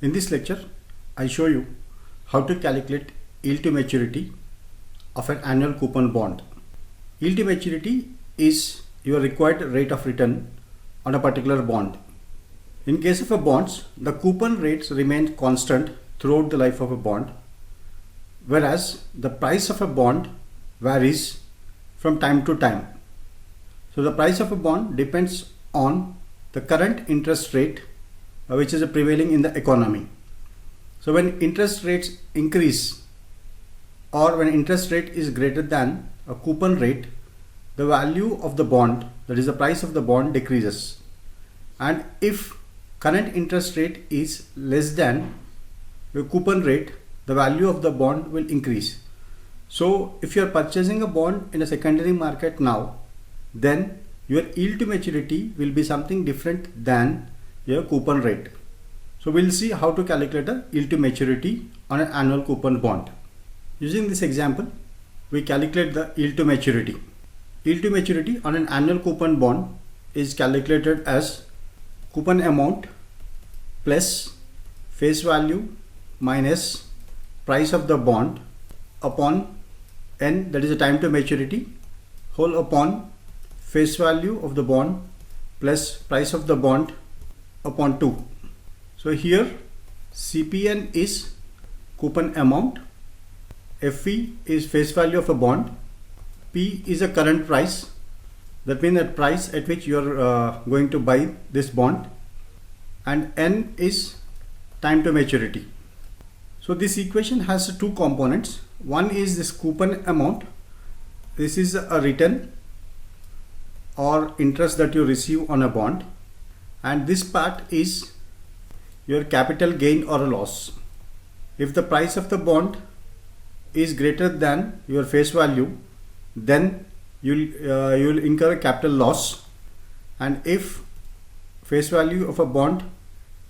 In this lecture, I show you how to calculate yield to maturity of an annual coupon bond. Yield to maturity is your required rate of return on a particular bond. In case of a bonds, the coupon rates remain constant throughout the life of a bond, whereas the price of a bond varies from time to time. So the price of a bond depends on the current interest rate which is prevailing in the economy. So when interest rates increase or when interest rate is greater than a coupon rate, the value of the bond, that is the price of the bond, decreases. And if current interest rate is less than the coupon rate, the value of the bond will increase. So if you are purchasing a bond in a secondary market now, then your yield to maturity will be something different than your coupon rate. So we'll see how to calculate a yield to maturity on an annual coupon bond. Using this example, we calculate the yield to maturity. Yield to maturity on an annual coupon bond is calculated as coupon amount plus face value minus price of the bond upon n, that is the time to maturity, whole upon face value of the bond plus price of the bond upon 2. So here CPN is coupon amount, FV is face value of a bond, P is a current price, that means that price at which you are going to buy this bond, and N is time to maturity. So this equation has two components. One is this coupon amount. This is a return or interest that you receive on a bond, and this part is your capital gain or a loss. If the price of the bond is greater than your face value, then you'll incur a capital loss, and if face value of a bond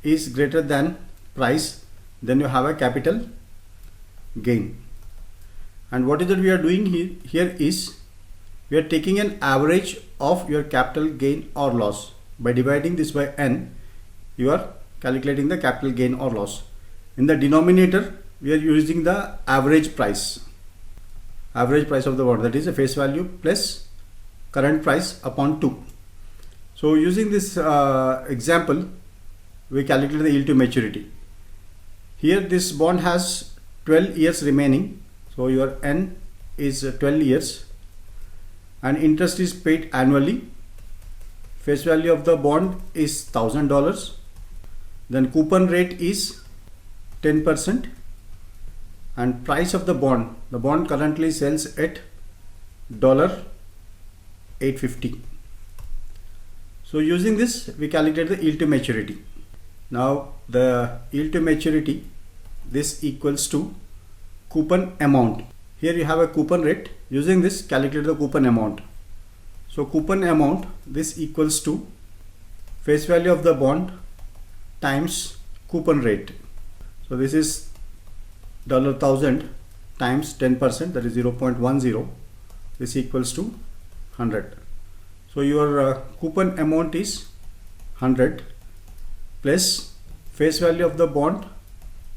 is greater than price, then you have a capital gain. And what is that we are doing here is we are taking an average of your capital gain or loss. By dividing this by n, you are calculating the capital gain or loss. In the denominator, we are using the average price of the bond, that is a face value plus current price upon 2. So using this example, we calculate the yield to maturity. Here this bond has 12 years remaining, so your n is 12 years and interest is paid annually. Face value of the bond is $1,000. Then coupon rate is 10%, and price of the bond currently sells at $850. So using this, we calculate the yield to maturity. Now the yield to maturity, this equals to coupon amount. Here you have a coupon rate. Using this, calculate the coupon amount. So coupon amount, this equals to face value of the bond times coupon rate. So this is $1,000 times 10%, that is 0.10. This equals to 100. So your coupon amount is 100 plus face value of the bond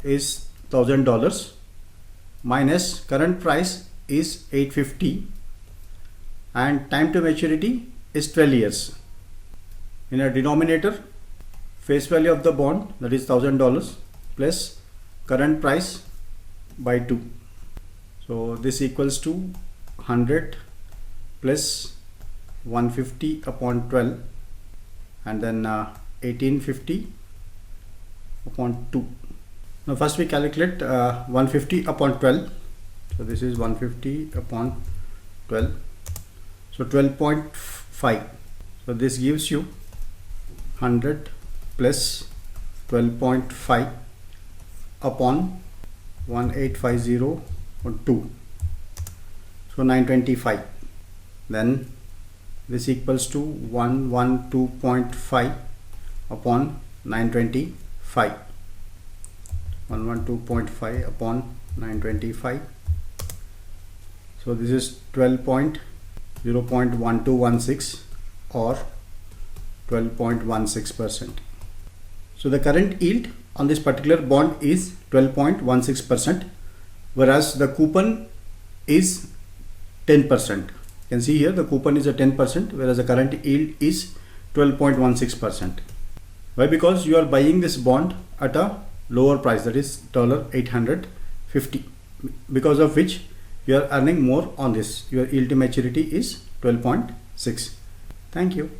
is $1,000 minus current price is $850 and time to maturity is 12 years. In a denominator, face value of the bond, that is $1,000 plus current price by 2. So this equals to 100 plus 150 upon 12 and then 1850 upon 2. Now first we calculate 150 upon 12. So this is 150 upon 12. So 12.5. So this gives you 100 plus 12.5 upon 1850 or 2. So 925. Then this equals to 112.5 upon 925. 112.5 upon 925. So this is 12.0.1216 or 12.16%. So the current yield on this particular bond is 12.16%, whereas the coupon is 10%. You can see here the coupon is a 10%, whereas the current yield is 12.16%. Why? Because you are buying this bond at a lower price, that is $850, because of which you are earning more on this. Your yield to maturity is 12.6. Thank you.